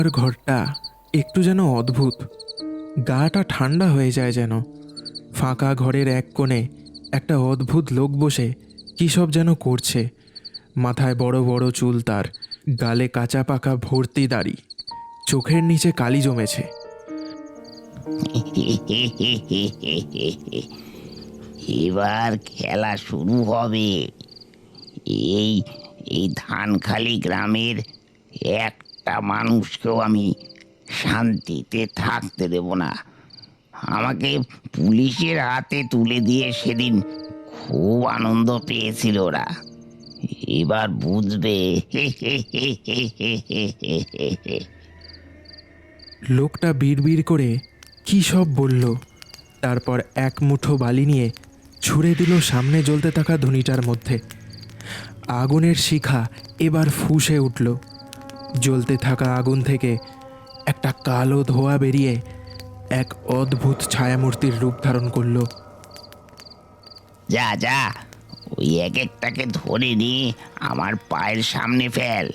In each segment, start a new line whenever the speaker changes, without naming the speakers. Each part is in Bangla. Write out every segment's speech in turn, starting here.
আর ঘরটা একটু যেন অদ্ভুত, গাটা ঠান্ডা হয়ে যায় যেন। ফাঁকা ঘরের এক কোণে একটা অদ্ভুত লোক বসে কী সব যেন করছে। মাথায় বড় বড় চুল, তার গালে কাঁচা পাকা ভর্তি দাড়ি, চোখের নিচে কালি জমেছে।
এবার খেলা শুরু হবে। এই এই ধানখালি গ্রামের একটা মানুষকেও আমি শান্তিতে থাকতে দেব না। আমাকে পুলিশের হাতে তুলে দিয়ে সেদিন খুব আনন্দ পেয়েছিল ওরা। এবার বুঝবে।
লোকটা বিড়বিড় করে কী সব বলল, তারপর এক মুঠো বালি নিয়ে ছুঁড়ে দিল সামনে জ্বলতে থাকা ধুনিটার মধ্যে। আগুনের শিখা এবার ফুঁসে উঠল। জ্বলতে থাকা আগুন থেকে একটা কালো ধোঁয়া বেরিয়ে এক অদ্ভুত ছায়ামূর্তির রূপ ধারণ করল।
যা যা, ওই এক একটাকে ধরে নিয়ে আমার পায়ের সামনে ফেল।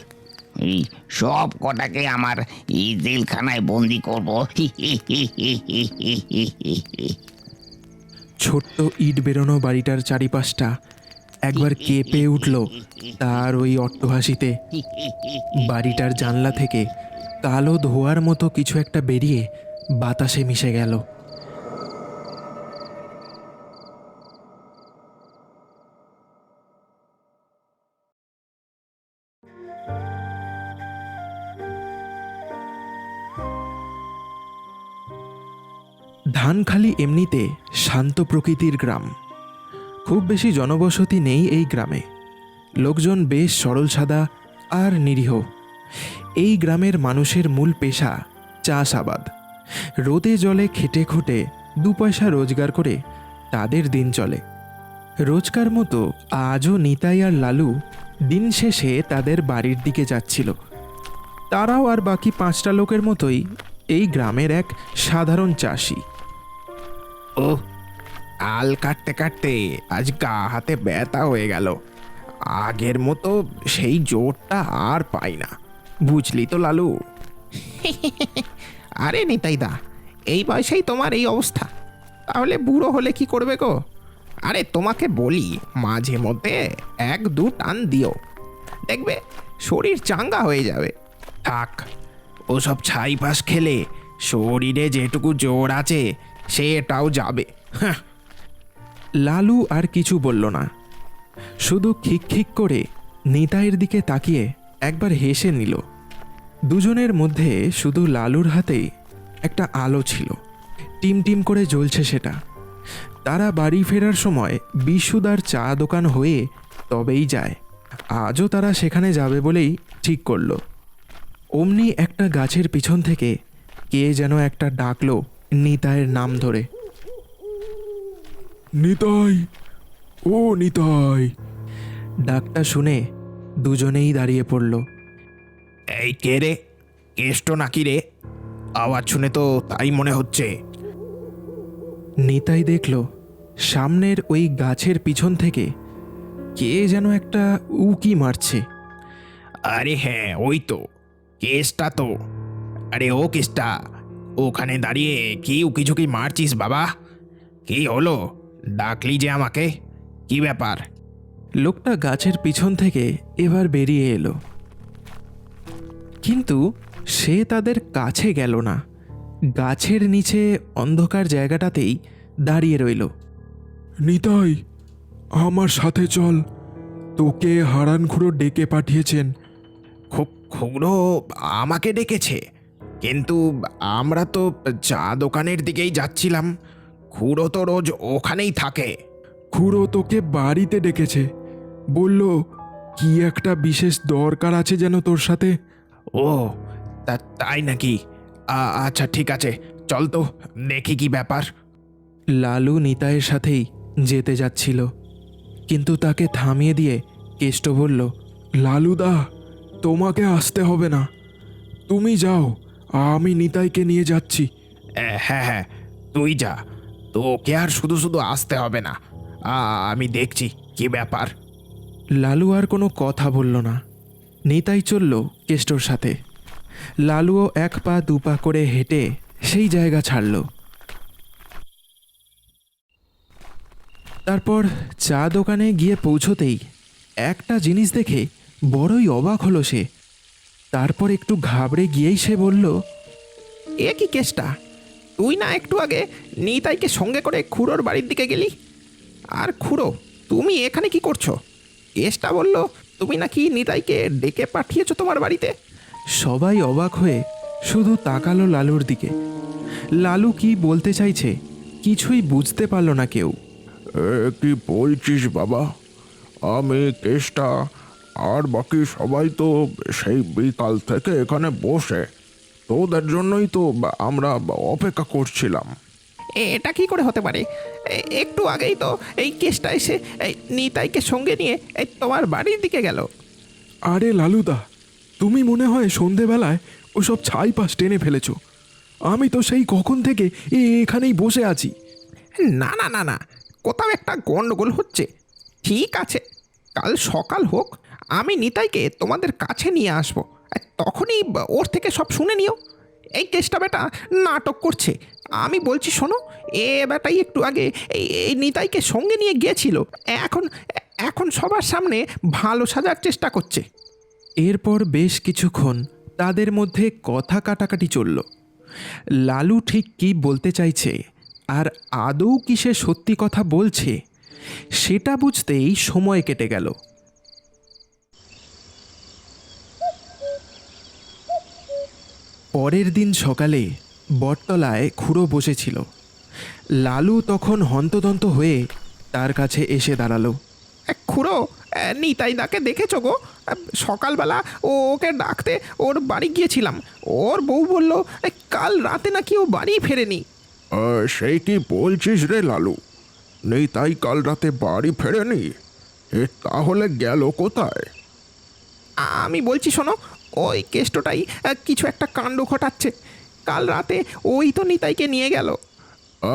এই সব কটাকে আমার এই জেলখানায় বন্দি করব।
ছোট্ট ইট বেরোনো বাড়িটার চারিপাশটা একবার কেঁপে উঠল তার ওই অট্টহাসিতে। বাড়িটার জানলা থেকে কালো ধোঁয়ার মতো কিছু একটা বেরিয়ে বাতাসে মিশে গেল। ধানখালি এমনিতে শান্ত প্রকৃতির গ্রাম, খুব বেশি জনবসতি নেই এই গ্রামে। লোকজন বেশ সরল সাদা আর নিরীহ। এই গ্রামের মানুষের মূল পেশা চাষাবাদ। রোদে জলে খেটে খুঁটে 2 পয়সা রোজগার করে তাদের দিন চলে। রোজকার মতো আজও নিতাই আর লালু দিন শেষে তাদের বাড়ির দিকে যাচ্ছিল। তারাও আর বাকি 5টা লোকের মতোই এই গ্রামের এক সাধারণ চাষি।
ও, আল কাটতে কাটতে আজ গা হাতে ব্যথা হয়ে গেল। আগের মতো সেই জোরটা আর পাই না, বুঝলি তো লালু। আরে নিতাইদা, এই বয়সেই তোমার এই অবস্থা, তাহলে বুড়ো হলে কি করবে গো? আরে তোমাকে বলি, মাঝে মধ্যে 1-2 টান দিও, দেখবে শরীর চাঙ্গা হয়ে যাবে। থাক, ওসব ছাই পাশ খেলে শরীরে যেটুকু জোর আছে সেটাও যাবে। হ্যাঁ।
লালু আর কিছু বলল না, শুধু খিক করে নিতাইয়ের দিকে তাকিয়ে একবার হেসে নিল। দুজনের মধ্যে শুধু লালুর হাতেই একটা আলো ছিল, টিম টিম করে জ্বলছে সেটা। তারা বাড়ি ফেরার সময় বিশুদার চা দোকান হয়ে তবেই যায়। আজও তারা সেখানে যাবে বলেই ঠিক করল। অমনি একটা গাছের পিছন থেকে কে যেন একটা ডাকলো নিতাইয়ের নাম ধরে।
নিতাই, ও নিতাই।
ডাকটা শুনে দুজনেই দাঁড়িয়ে পড়ল।
এই কে রে? কেষ্ট নাকি রে? আওয়াজ শুনে তো তাই মনে হচ্ছে।
নিতাই দেখল সামনের ওই গাছের পিছন থেকে কে যেন একটা উকি মারছে।
আরে হ্যাঁ, ওই তো কেসটা তো। আরে ও কেসটা, ওখানে দাঁড়িয়ে কি উকিঝুঁকি মারছিস বাবা? কি হলো, ডাকলি যে আমাকে? কি ব্যাপার?
লোকটা গাছের পিছন থেকে এবার বেরিয়ে এলো, কিন্তু সে তাদের কাছে গেল না। গাছের নিচে অন্ধকার জায়গাটাতেই দাঁড়িয়ে রইল।
নিতাই, আমার সাথে চল, তোকে হারানখুড়ো ডেকে পাঠিয়েছেন।
খুড়ো আমাকে ডেকেছে? কিন্তু আমরা তো চা দোকানের দিকেই যাচ্ছিলাম। খুড়ো তো রোজ ওখানেই থাকে।
খুড়ো তোকে বাড়িতে ডেকেছে, বলল কি একটা বিশেষ দরকার আছে যেন তোর সাথে।
ও, তাই নাকি? আচ্ছা ঠিক আছে, চল তো দেখি কি ব্যাপার।
লালু নিতাইয়ের সাথেই যেতে যাচ্ছিল, কিন্তু তাকে থামিয়ে দিয়ে কেষ্ট বলল,
লালুদা, তোমাকে আসতে হবে না, তুমি যাও, আমি নিতাইকে নিয়ে যাচ্ছি।
হ্যাঁ হ্যাঁ, তুই যা, তোকে আর শুধু শুধু আসতে হবে না। আমি দেখছি কি ব্যাপার।
লালু আর কোনো কথা বলল না। নিতাই চলল কেষ্টর সাথে। লালুও এক পা দু পা করে হেঁটে সেই জায়গা ছাড়ল। তারপর চা দোকানে গিয়ে পৌঁছতেই একটা জিনিস দেখে বড়ই অবাক হলো সে। তারপর একটু ঘাবড়ে গিয়েই সে বলল,
এ কি কেসটা? তুই না একটু আগে নিতাইকে সঙ্গে করে খুড়োর বাড়ির দিকে গেলি, আর খুড়ো তুমি এখানে কি করছো? কেসটা বললো তুমি নাকি নিতাইকে ডেকে পাঠিয়েছো তোমার বাড়িতে।
সবাই অবাক হয়ে শুধু তাকালো লালুর দিকে। লালু কি বলতে চাইছে কিছুই বুঝতে পারল না কেউ।
কি বলছিস বাবা? আমি কেসটা আর বাকি সবাই তো সেই বিকাল থেকে এখানে বসে তোদের জন্যই তো আমরা অপেক্ষা করছিলাম।
এটা কি করে হতে পারে? একটু আগেই তো এই কেসটা এসে এই নিতাইকে সঙ্গে নিয়ে এই তোমার বাড়ির দিকে গেল।
আরে লালুদা, তুমি মনে হয় সন্ধেবেলায় ওসব ছাই পাশ টেনে ফেলেছ। আমি তো সেই কখন থেকে এখানেই বসে আছি।
না না না না, কোথাও একটা গন্ডগোল হচ্ছে। ঠিক আছে, কাল সকাল হোক, আমি নিতাইকে তোমাদের কাছে নিয়ে আসবো, আর তখনই ওর থেকে সব শুনে নিও। এই কেসটা বেটা নাটক করছে। আমি বলছি শোনো, এ বেটাই একটু আগে এই নিতাইকে সঙ্গে নিয়ে গিয়েছিল, এখন এখন সবার সামনে ভালো সাজার চেষ্টা করছে।
এরপর বেশ কিছুক্ষণ তাদের মধ্যে কথা কাটাকাটি চলল। লালু ঠিক কী বলতে চাইছে আর আদৌ কি সে সত্যি কথা বলছে সেটা বুঝতেই সময় কেটে গেল। পরের দিন সকালে বটতলায় খুড়ো বসেছিল। লালু তখন হন্তদন্ত হয়ে তার কাছে এসে দাঁড়ালো।
খুড়ো, নিতাই দাকে দেখেছো গো? সকালবেলা ওকে ডাকতে ওর বাড়ি গিয়েছিলাম। ওর বউ বলল কাল রাতে নাকি ও বাড়ি ফেরেনি।
সেই কি বলছিস রে লালু? নেই তাই কাল রাতে বাড়ি ফেরেনি? তাহলে গেল কোথায়?
আমি বলছি শোনো, ওই কেষ্টটাই কিছু একটা কাণ্ড ঘটাচ্ছে। কাল রাতে ওই তো নিতাইকে নিয়ে গেল।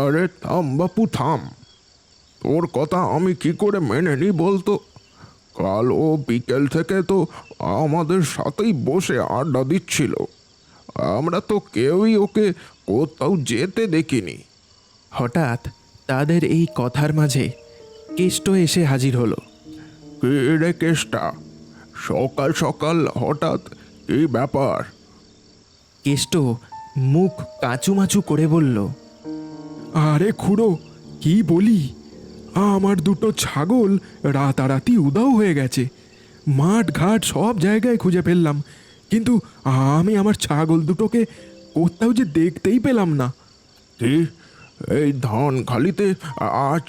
আরে থাম বাপু থাম, তোর কথা আমি কি করে মেনে নিই বলতো? কাল ও বিকেল থেকে তো আমাদের সাথেই বসে আড্ডা দিচ্ছিল। আমরা তো কেউই ওকে কোথাও যেতে দেখিনি।
হঠাৎ তাদের এই কথার মাঝে কেষ্ট এসে হাজির হলো।
কি রে কেষ্টা, সকাল সকাল হঠাৎ কি ব্যাপার?
কেষ্ট মুখ কাঁচুমাচু করে বলল,
আরে খুড়ো, কি বলি, আমার দুটো ছাগল রাতারাতি উধাও হয়ে গেছে। মাঠ ঘাট সব জায়গায় খুঁজে ফেললাম, কিন্তু আমি আমার ছাগল দুটোকে কোথাও যে দেখতেই পেলাম না। কি, এই ধানখালিতে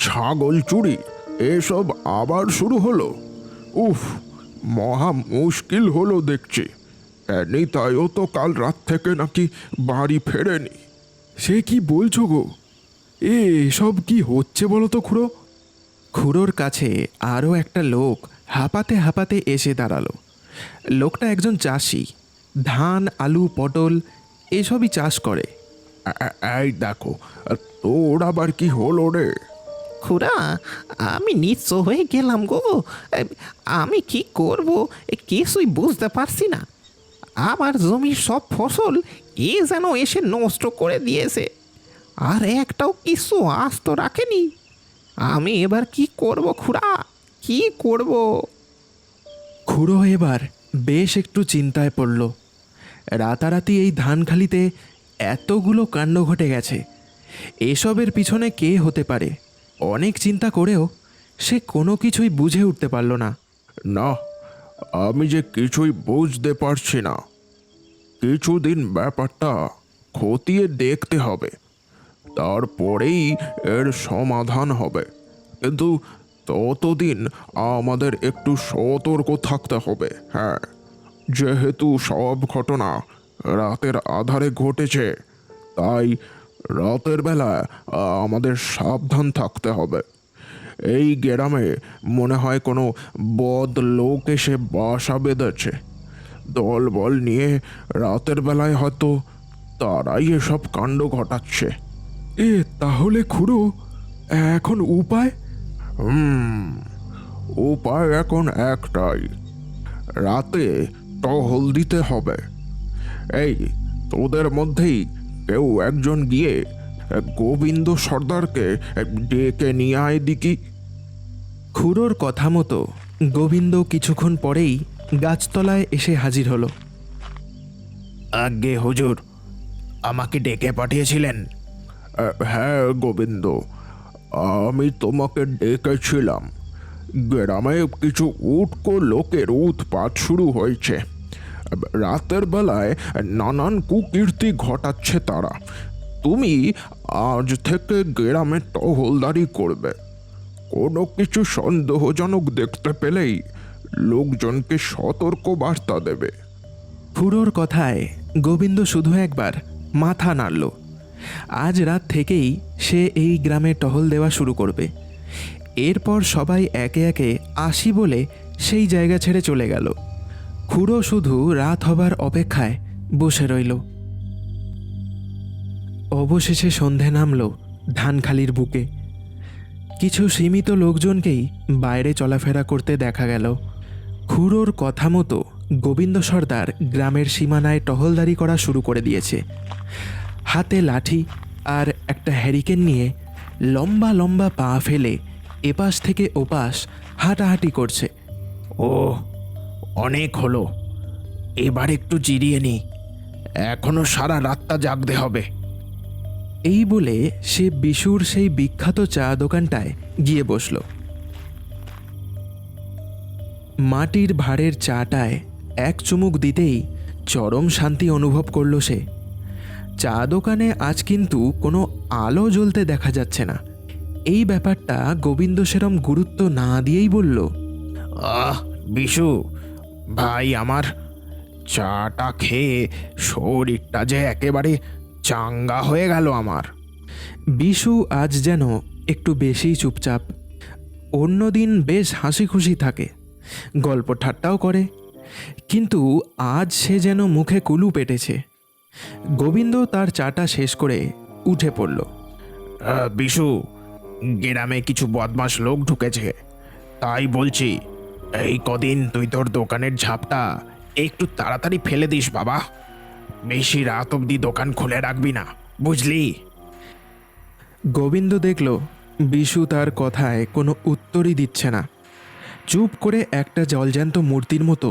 ছাগল চুরি এসব আবার শুরু হলো? উফ, মহা মুশকিল হলো দেখছি। নিতাইও তো কাল রাত থেকে নাকি বাড়ি ফেরেনি। সে কি বলছো গো? এসব কি হচ্ছে বলো তো খুড়ো?
খুড়োর কাছে আরও একটা লোক হাঁপাতে হাঁপাতে এসে দাঁড়ালো। লোকটা একজন চাষি, ধান আলু পটল এসবই চাষ করে।
এই দেখো, তোর আবার কি হলো রে?
খুড়া, আমি নিঃস্ব হয়ে গেলাম গো। আমি কি করব কিছুই বুঝতে পারছি না। আমার জমির সব ফসল কে যেন এসে নষ্ট করে দিয়েছে, আর একটাও কিছু আস্ত রাখেনি। আমি এবার কি করব খুড়া, কি করব?
খুড়ো এবার বেশ একটু চিন্তায় পড়ল। রাতারাতি এই ধানখালিতে এতগুলো কাণ্ড ঘটে গেছে, এসবের পিছনে কে হতে পারে? অনেক চিন্তা করেও সে কোনো কিছুই বুঝে উঠতে পারল না।
না, আমি যে কিছুই বুঝতে পারছি না। কিছুদিন ব্যাপারটা খতিয়ে দেখতে হবে, তারপরেই এর সমাধান হবে। কিন্তু ততদিন আমাদের একটু সতর্ক থাকতে হবে। হ্যাঁ, যেহেতু সব ঘটনা রাতের আধারে ঘটেছে, তাই রাতের বেলা আমাদের সাবধান থাকতে হবে। এই গ্রামে মনে হয় কোনো বদ লোক এসে বাসা বেঁধেছে। দল বল নিয়ে রাতের বেলায় হয়তো তারাই এসব কাণ্ড ঘটাচ্ছে। তাহলে খুড়ো, এখন উপায়? উপায় এখন একটাই, রাতে টহল দিতে হবে। এই তোদের মধ্যেই কেউ একজন গিয়ে গোবিন্দ সর্দারকে ডেকে নিয়ে আয় দিকি।
খুড়োর কথা মতো গোবিন্দ কিছুক্ষণ পরেই গাছতলায় এসে হাজির হলো।
আজ্ঞে হুজুর, আমাকে ডেকে পাঠিয়েছিলেন?
হ্যাঁ গোবিন্দ, আমি তোমাকে ডেকেছিলাম। গ্রামে কিছু উটকো লোকের উৎপাত শুরু হয়েছে। রাতের বেলায় নানান কুকীর্তি ঘটাচ্ছে তারা। তুমি আজ থেকে গ্রামে টহলদারি করবে। কোনো কিছু সন্দেহজনক দেখতে পেলেই লোকজনকে সতর্ক বার্তা দেবে।
খুড়োর কথায় গোবিন্দ শুধু একবার মাথা নাড়ল। আজ রাত থেকেই সে এই গ্রামে টহল দেওয়া শুরু করবে। এরপর সবাই একে একে আসি বলে সেই জায়গা ছেড়ে চলে গেল। খুড়ো শুধু রাত হবার অপেক্ষায় বসে রইল। অবশেষে সন্ধে নামল ধানখালির বুকে। কিছু সীমিত লোকজনকেই বাইরে চলাফেরা করতে দেখা গেল। খুড়োর কথা মতো গোবিন্দ সর্দার গ্রামের সীমানায় টহলদারি করা শুরু করে দিয়েছে। হাতে লাঠি আর একটা হ্যারিকেন নিয়ে লম্বা লম্বা পা ফেলে এপাশ থেকে ওপাশ হাঁটাহাঁটি করছে।
ও, অনেক হলো, এবার একটু জিরিয়ে নি, এখনো সারা রাতটা জাগতে হবে।
এই বলে সে বিশুর সেই বিখ্যাত চা দোকানটায় গিয়ে বসল। মাটির ভাঁড়ের চাটায় এক চুমুক দিতেই চরম শান্তি অনুভব করল সে। চা দোকানে আজ কিন্তু কোনো আলো জ্বলতে দেখা যাচ্ছে না। এই ব্যাপারটা গোবিন্দ সেরম গুরুত্ব না দিয়েই বলল,
বিশু ভাই আমার, চাটা খেয়ে শরীরটা যে একেবারে চাঙ্গা হয়ে গেল আমার।
বিশু আজ যেন একটু বেশিই চুপচাপ। অন্যদিন বেশ হাসি খুশি থাকে, গল্প ঠাট্টাও করে, কিন্তু আজ সে যেন মুখে কুলু পেটেছে। গোবিন্দ তার চাটা শেষ করে উঠে পড়ল।
বিশু, গ্রামে কিছু বদমাশ লোক ঢুকেছে, তাই বলছি এই কদিন তুই তোর দোকানের ঝাপটা একটু তাড়াতাড়ি ফেলে দিস বাবা। বেশি রাত অবধি দোকান খুলে রাখবি না, বুঝলি?
গোবিন্দ দেখল বিশু তার কথায় কোনো উত্তরই দিচ্ছে না। চুপ করে একটা জলজ্যান্ত মূর্তির মতো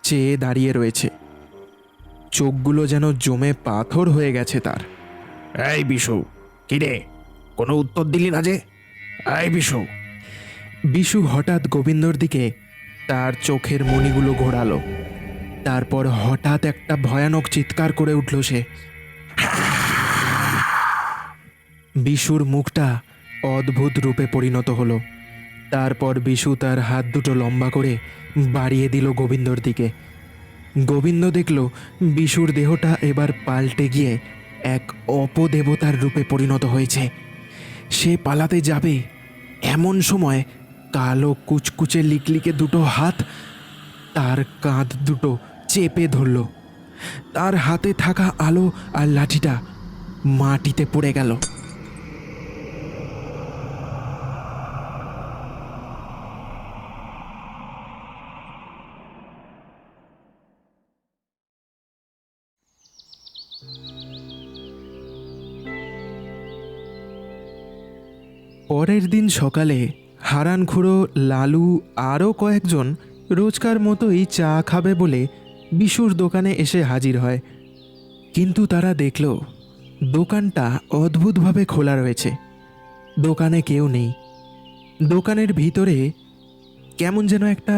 চেয়ে দাঁড়িয়ে রয়েছে। চোখগুলো যেন জমে পাথর হয়ে গেছে তার।
এই বিশু, কিরে, কোনো উত্তর দিলি না যে? এই বিশু।
বিশু হঠাৎ গোবিন্দর দিকে তার চোখের মণিগুলো ঘোরালো। তারপর হঠাৎ একটা ভয়ানক চিৎকার করে উঠল সে। বিশুর মুখটা অদ্ভুত রূপে পরিণত হলো। তারপর বিশু তার হাত দুটো লম্বা করে বাড়িয়ে দিল গোবিন্দর দিকে। গোবিন্দ দেখল বিশুর দেহটা এবার পাল্টে গিয়ে এক অপদেবতার রূপে পরিণত হয়েছে। সে পালাতে যাবে, এমন সময় কালো কুচকুচে লিকলিকে দুটো হাত তার কাঁধ দুটো চেপে ধরল। তার হাতে থাকা আলো আর লাঠিটা মাটিতে পড়ে গেল। পরের দিন সকালে হারান খুড়ো, লালু আরও কয়েকজন রোজকার মতোই চা খাবে বলে বিশুর দোকানে এসে হাজির হয়। কিন্তু তারা দেখল দোকানটা অদ্ভুতভাবে খোলা রয়েছে। দোকানে কেউ নেই। দোকানের ভিতরে কেমন যেন একটা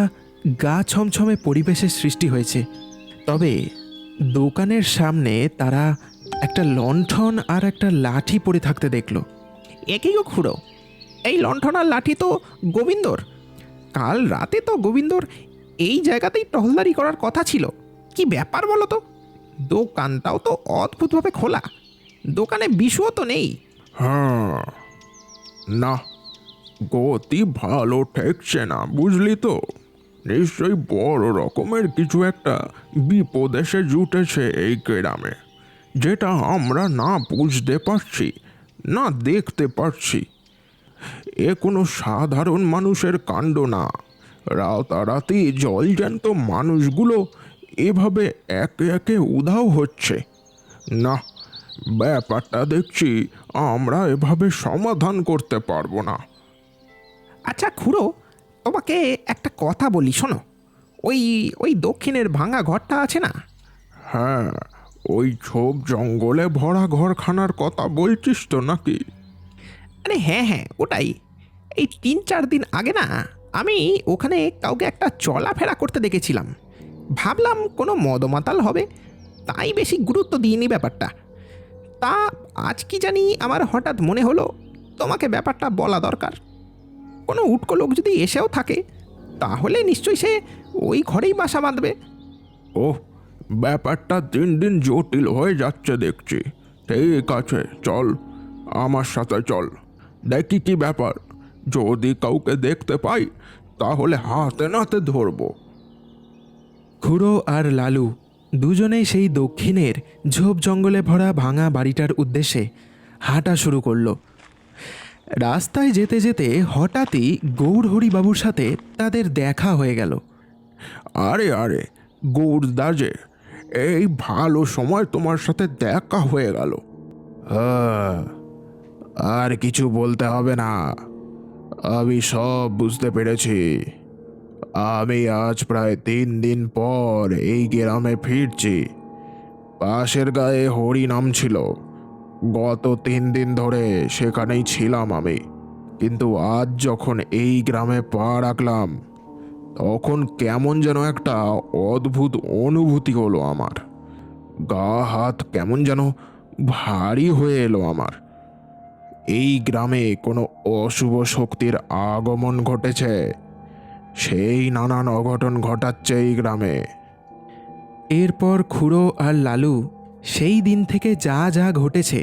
গা ছমছমে পরিবেশের সৃষ্টি হয়েছে। তবে দোকানের সামনে তারা একটা লণ্ঠন আর একটা লাঠি পড়ে থাকতে দেখল।
একই গো খুড়ো, এই লণ্ঠন আর লাঠি তো গোবিন্দর। কাল রাতে তো গোবিন্দর এই জায়গাতেই টহলদারি করার কথা ছিল। কি ব্যাপার বলো তো? দোকানটাও তো অদ্ভুতভাবে খোলা, দোকানে বিশুও তো নেই।
হ্যাঁ, না, গতি ভালো ঠেকছে না, বুঝলি তো? নিশ্চয়ই বড় রকমের কিছু একটা বিপদ এসে জুটেছে এই গ্রামে, যেটা আমরা না বুঝতে পারছি, না দেখতে পারছি। এ কোনো সাধারণ মানুষের কাণ্ড না। রাতারাতি জলজ্যান্ত মানুষগুলো এভাবে একে একে উধাও হচ্ছে। না, ব্যাপারটা দেখছি আমরা এভাবে সমাধান করতে পারবো না।
আচ্ছা খুড়ো, তোমাকে একটা কথা বলি শোনো। ওই ওই দক্ষিণের ভাঙা ঘরটা আছে না?
হ্যাঁ, ওই ঝোপ জঙ্গলে ভরা ঘরখানার কথা বলছিস তো নাকি?
আরে হ্যাঁ হ্যাঁ, ওটাই। এই 3-4 দিন আগে না, আমি ওখানে কাউকে একটা চলাফেরা করতে দেখেছিলাম। ভাবলাম কোনো মদমাতাল হবে, তাই বেশি গুরুত্ব দিইনি ব্যাপারটা। তা আজ কি জানি আমার হঠাৎ মনে হলো তোমাকে ব্যাপারটা বলা দরকার। কোনো উটকো লোক যদি এসেও থাকে, তাহলে নিশ্চয়ই সে ওই ঘরেই বাসা বাঁধবে।
ও, ব্যাপারটা দিন দিন জটিল হয়ে যাচ্ছে দেখছি। ঠিক আছে, চল আমার সাথে চল, দেখি কি ব্যাপার। যদি কাউকে দেখতে পাই তাহলে হাতে নাতে ধরবো।
খুড়ো আর লালু দুজনেই সেই দক্ষিণের ঝোপ জঙ্গলে ভরা ভাঙা বাড়িটার উদ্দেশ্যে হাঁটা শুরু করলো। রাস্তায় যেতে যেতে হঠাৎই গৌরহরিবাবুর সাথে তাদের দেখা হয়ে গেল।
আরে আরে, গৌরদা যে, এই ভালো সময় তোমার সাথে দেখা হয়ে গেল। হ্যাঁ, আর কিছু বলতে হবে না, আমি সব বুঝতে পেরেছি। আমি আজ প্রায় 3 দিন পর এই গ্রামে ফিরছি। পাশের গায়ে হরি নাম ছিল, গত 3 দিন ধরে সেখানেই ছিলাম আমি। কিন্তু আজ যখন এই গ্রামে পা রাখলাম, তখন কেমন যেন একটা অদ্ভুত অনুভূতি হলো আমার। গা হাত কেমন যেন ভারী হয়ে এলো আমার। এই গ্রামে কোনো অশুভ শক্তির আগমন ঘটেছে, সেই নানান অঘটন ঘটাচ্ছে এই গ্রামে।
এরপর খুড়ো আর লালু সেই দিন থেকে যা যা ঘটেছে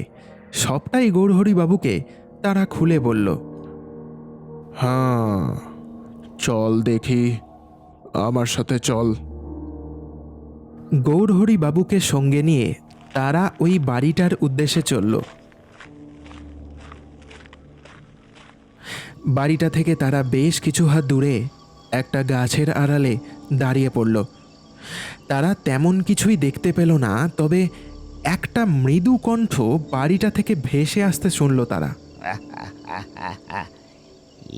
সবটাই গৌরহরিবাবুকে তারা খুলে বলল।
হ্যাঁ, চল দেখি, আমার সাথে চল।
গৌরহরিবাবুকে সঙ্গে নিয়ে তারা ওই বাড়িটার উদ্দেশ্যে চলল। বাড়িটা থেকে তারা বেশ কিছু হাত দূরে একটা গাছের আড়ালে দাঁড়িয়ে পড়ল। তারা তেমন কিছুই দেখতে পেল না, তবে একটা মৃদু কণ্ঠ বাড়িটা থেকে ভেসে আসতে শুনল তারা।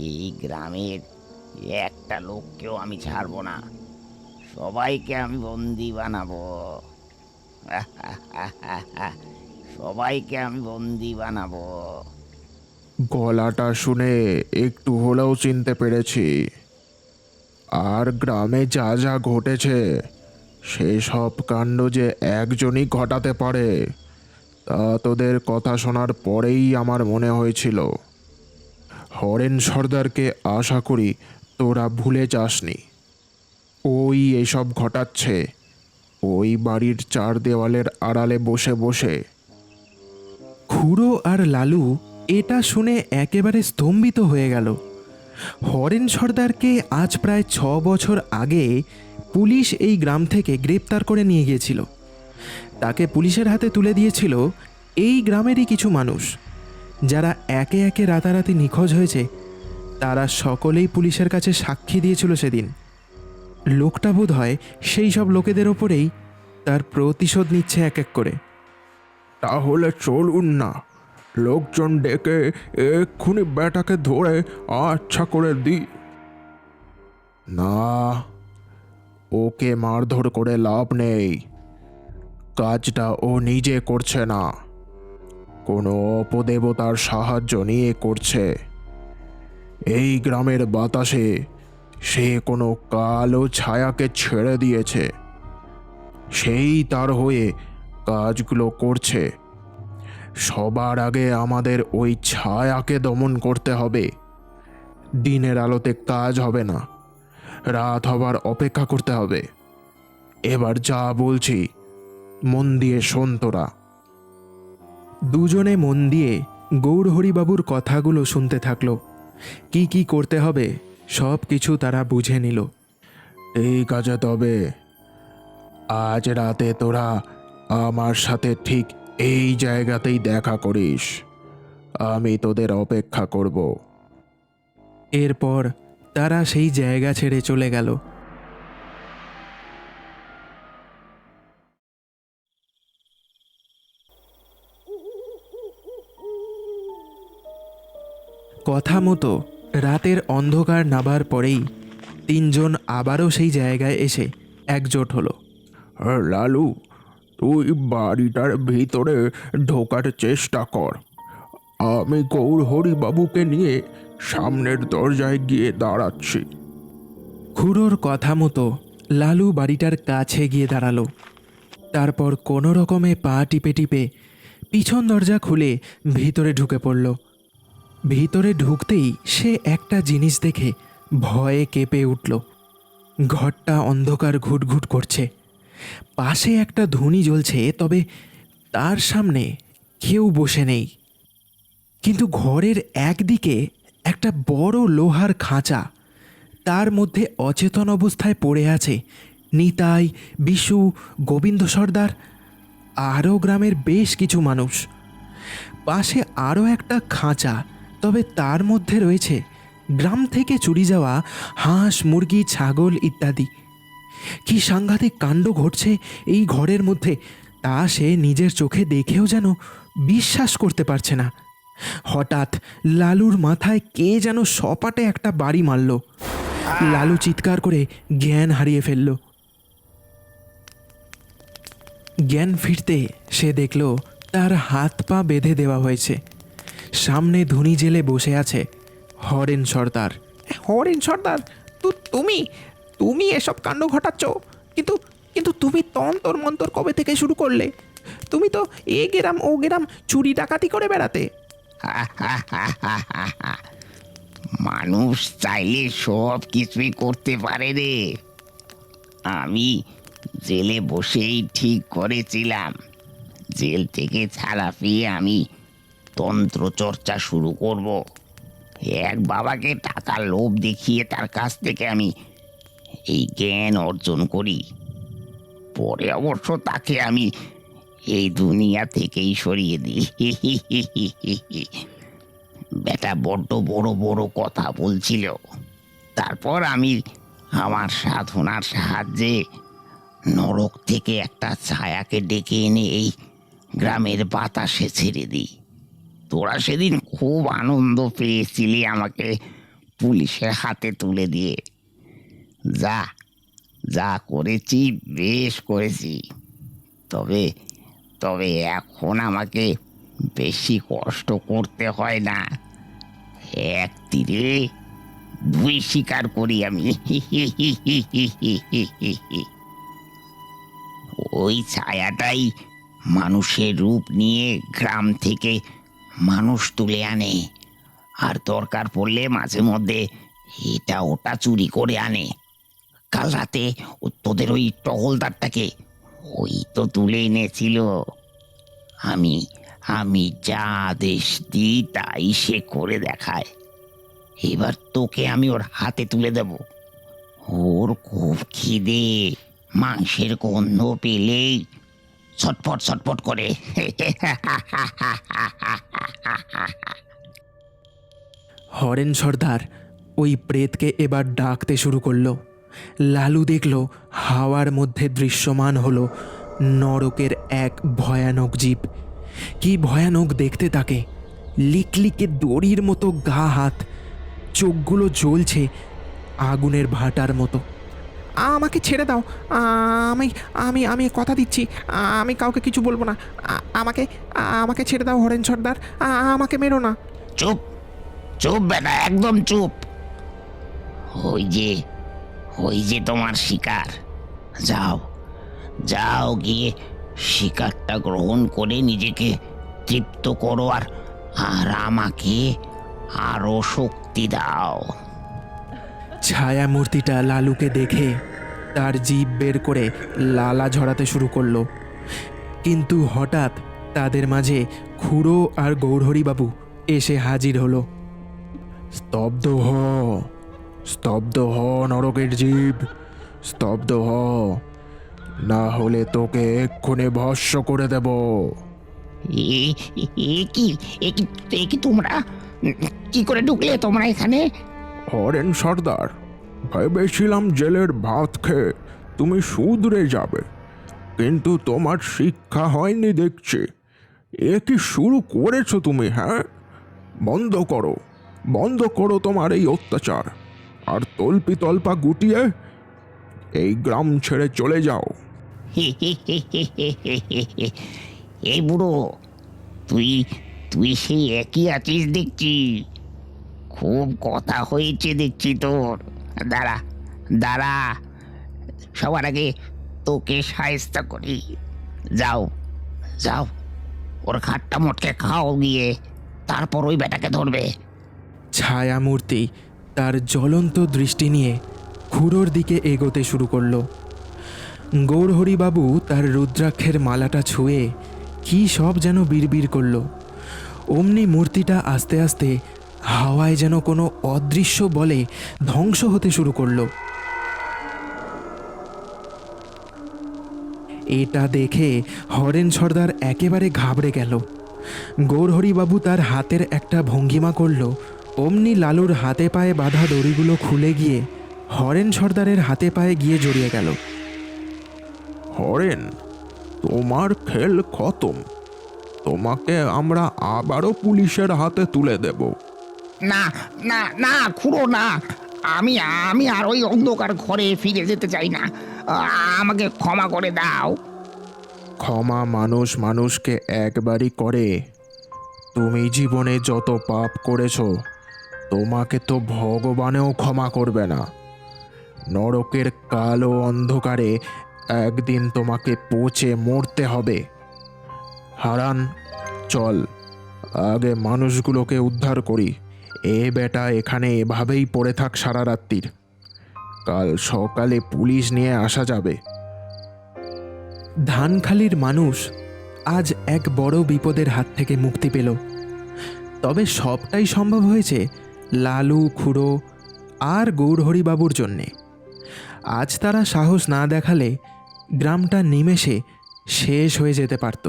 এই গ্রামের একটা লোককেও আমি ছাড়বো না, সবাইকে আমি বন্দি বানাবো। সবাইকে আমি বন্দি বানাবো।
গলাটা শুনে একটু হলেও চিনতে পেরেছি। আর গ্রামে যা যা ঘটেছে সেসব কাণ্ড যে একজনই ঘটাতে পারে, তা তোদের কথা শোনার পরেই আমার মনে হয়েছিল। হরেন সর্দারকে আশা করি তোরা ভুলে যাসনি। ওই এসব ঘটাচ্ছে ওই বাড়ির 4 দেওয়ালের আড়ালে বসে বসে।
খুড়ো আর লালু এটা শুনে একেবারে স্তম্ভিত হয়ে গেল। হরেন সর্দারকে আজ প্রায় 6 বছর আগে পুলিশ এই গ্রাম থেকে গ্রেপ্তার করে নিয়ে গিয়েছিল। তাকে পুলিশের হাতে তুলে দিয়েছিল এই গ্রামেরই কিছু মানুষ, যারা একে একে রাতারাতি নিখোঁজ হয়েছে। তারা সকলেই পুলিশের কাছে সাক্ষী দিয়েছিল সেদিন। লোকটা বোধ হয় সেই সব লোকেদের ওপরেই তার প্রতিশোধ নিচ্ছে এক এক করে।
তাহলে চলুন না, লোকজন ডেকে এক্ষুনি বেটাকে ধরে আচ্ছা করে দিই। না, ওকে মারধর করে লাভ নেই। কাজটা ও নিজে করছে না, কোনো অপদেবতার সাহায্য নিয়ে করছে। এই গ্রামের বাতাসে সে কোনো কালো ছায়াকে ছেড়ে দিয়েছে, সেই তার হয়ে কাজগুলো করছে। সবার আগে আমাদের ওই ছায়াকে দমন করতে হবে। দিনের আলোতে কাজ হবে না, রাত হবার অপেক্ষা করতে হবে। এবার যা বলছি মন দিয়ে শোন তোরা।
দুজনে মন দিয়ে গৌরহরিবাবুর কথাগুলো শুনতে থাকলো। কি কি করতে হবে সব কিছু তারা বুঝে নিল।
ঠিক আছে, তবে আজ রাতে তোরা আমার সাথে ঠিক এই জায়গাতেই দেখা করিস, আমি তোদের অপেক্ষা করব।
এরপর তারা সেই জায়গা ছেড়ে চলে গেল। কথা মতো রাতের অন্ধকার নাবার পরেই তিনজন আবারও সেই জায়গায় এসে একজোট হলো।
লালু, তুই বাড়িটার ভিতরে ঢোকার চেষ্টা কর। আমি গৌরহরি বাবুকে নিয়ে সামনের দরজায় গিয়ে দাঁড়াচ্ছি।
খুড়োর কথা মতো লালু বাড়িটার কাছে গিয়ে দাঁড়ালো। তারপর কোনো রকমে পা টিপে টিপে পিছন দরজা খুলে ভিতরে ঢুকে পড়ল। ভিতরে ঢুকতেই সে একটা জিনিস দেখে ভয়ে কেঁপে উঠল। ঘরটা অন্ধকার ঘুটঘুট করছে, পাশে একটা ধুনি জ্বলছে, তবে তার সামনে কেউ বসে নেই। কিন্তু ঘরের একদিকে একটা বড় লোহার খাঁচা, তার মধ্যে অচেতন অবস্থায় পড়ে আছে নিতাই, বিশু, গোবিন্দ সর্দার, আরও গ্রামের বেশ কিছু মানুষ। পাশে আরও একটা খাঁচা, তবে তার মধ্যে রয়েছে গ্রাম থেকে চুরি যাওয়া হাঁস, মুরগি, ছাগল ইত্যাদি। কি সাংঘাতিক কাণ্ড ঘটছে এই ঘরের মধ্যে তা সে নিজের চোখে দেখেও যেন বিশ্বাস করতে পারছে না। হঠাৎ লালুর মাথায় কে যেন সপাটে একটা বাড়ি মারল। লালু চিৎকার করে জ্ঞান হারিয়ে ফেলল। জ্ঞান ফিরতে সে দেখল তার হাত পা বেঁধে দেওয়া হয়েছে। সামনে ধুনি জেলে বসে আছে হরেন সর্দার।
হরেন সর্দার, তুমি তুমি এসব কাণ্ড ঘটাচ্ছ, কিন্তু কিন্তু তুমি তন্তর মন্তর কবে থেকে শুরু করলে? তুমি তো এ গেরাম ও গেরাম চুরি ডাকাতি করে বেড়াতে।
মানুষ চাইলে সব কিছুই করতে পারে রে। আমি জেলে বসেই ঠিক করেছিলাম, জেল থেকে ছাড়া পেয়ে আমি তন্ত্র চর্চা শুরু করব। এক বাবাকে টাকার লোভ দেখিয়ে তার কাছ থেকে আমি এই জ্ঞান অর্জন করি। পরে অবশ্য তাকে আমি এই দুনিয়া থেকেই সরিয়ে দিই। বেটা বড্ড বড় বড় কথা বলছিল। তারপর আমি আমার সাধনার সাহায্যে নরক থেকে একটা ছায়াকে ডেকে এনে এই গ্রামের বাতাসে ছেড়ে দিই। তোরা সেদিন খুব আনন্দ পেয়েছিলি আমাকে পুলিশের হাতে তুলে দিয়ে। যা যা করেছি বেশ করেছি, তবে তবে এখন আমাকে বেশি কষ্ট করতে হয় না। এক তীরে দুই শিকার করি আমি। ওই ছায়াটাই মানুষের রূপ নিয়ে গ্রাম থেকে মানুষ তুলে আনে, আর দরকার পড়লে মাঝে মধ্যে এটা ওটা চুরি করে আনে। কাল রাতে তোদের ওই টহলদারটাকে ওই তো তুলে এনেছিল। আমি আমি যা আদেশ দিই তাই সে করে দেখায়। এবার তোকে আমি ওর হাতে তুলে দেব। ওর খুব খিদে, মাংসের গন্ধ পেলেই ছটফট ছটফট করে।
হরেন সর্দার ওই প্রেতকে এবার ডাকতে শুরু করলো। লালু দেখল হাওয়ার মধ্যে দৃশ্যমান হলো নরকের এক ভয়ানক জীব। কি ভয়ানক দেখতে তাকে! লিকলিকে দড়ির মতো গা হাত, চোখগুলো জ্বলছে আগুনের ভাটার মতো।
আমাকে ছেড়ে দাও, আমি আমি আমি কথা দিচ্ছি, আমি কাউকে কিছু বলবো না। আমাকে আমাকে ছেড়ে দাও হরেন সর্দার, আমাকে মেরো না।
চুপ চুপ বেটা, একদম চুপ। ওই যে তোমার শিকার। যাও যাও, গিয়ে শিকারটা গ্রহণ করে নিজেকে তৃপ্ত করো, আর আর আমাকে আরো শক্তি দাও।
ছায়ামূর্তিটা লালুকে দেখে তার জিভ বের করে লালা ঝরাতে শুরু করলো। কিন্তু হঠাৎ তাদের মাঝে খুড়ো আর গৌরহরিবাবু এসে হাজির হলো।
স্তব্ধ হ, স্তব্ধ হ নরকের জীব, স্তব্ধ হ, না হলে তোকে এক্ষুনি ভস্ম করে দেব।
এ এ কি এ কি এ কি তোমরা কি করে ঢুকলে তোমরা এখানে?
হরেন সর্দার, ভেবেছিলাম জেলের ভাত খেয়ে তুমি শুধরে যাবে, কিন্তু তোমার শিক্ষা হয়নি দেখছি। এ কি শুরু করেছো তুমি? হ্যাঁ, বন্ধ করো, বন্ধ করো তোমার এই অত্যাচার, আর তল্পি তল্পা গুটিয়ে এই গ্রাম ছেড়ে চলে যাও।
এই বুড়ো, তুই তুই সেই একই আছিস দেখছি। খুব কথা হয়েছে দেখছি তোর। দাঁড়া দাঁড়া, সবার আগে তোকে সায়স্তা করি। যাও যাও, ওর খাটটা মোটকে খাও গিয়ে, তারপর ওই বেটাকে ধরবে।
ছায়ামূর্তি তার জ্বলন্ত দৃষ্টি নিয়ে খুড়োর দিকে এগোতে শুরু করলো। গৌরহরিবাবু তার রুদ্রাক্ষের মালাটা ছুঁয়ে কী সব যেন বিড়বিড় করল। অমনি মূর্তিটা আস্তে আস্তে হাওয়ায় যেন কোনো অদৃশ্য বলে ধ্বংস হতে শুরু করলো। এটা দেখে হরেন সর্দার একেবারে ঘাবড়ে গেল। গৌরহরিবাবু তার হাতের একটা ভঙ্গিমা করল, অমনি লালুর হাতে পায়ে বাঁধা দড়িগুলো খুলে গিয়ে হরেন সর্দারের হাতে পায়ে গিয়ে জড়িয়ে গেল।
হরেন, তোমার খেল খতম। তোমাকে আমরা আবারও পুলিশের হাতে তুলে দেব।
না না না খুড়ো, না, আমি আমি আর ওই অন্ধকার ঘরে ফিরে যেতে চাই না। আমাকে ক্ষমা করে দাও।
ক্ষমা মানুষ মানুষকে একবারই করে। তুমি জীবনে যত পাপ করেছো, তোমাকে তো ভগবানেও ক্ষমা করবে না। নরকের কালো অন্ধকারে একদিন তোমাকে পচে মরতে হবে। হারান, চল আগে মানুষগুলোকে উদ্ধার করি। এ বেটা এখানে এভাবেই পড়ে থাক সারা রাত্রির, কাল সকালে পুলিশ নিয়ে আসা যাবে।
ধানখালির মানুষ আজ এক বড় বিপদের হাত থেকে মুক্তি পেল। তবে সবটাই সম্ভব হয়েছে লালু, খুড়ো আর গৌরহরিবাবুর জন্যে। আজ তারা সাহস না দেখালে গ্রামটা নিমেষে শেষ হয়ে যেতে পারত।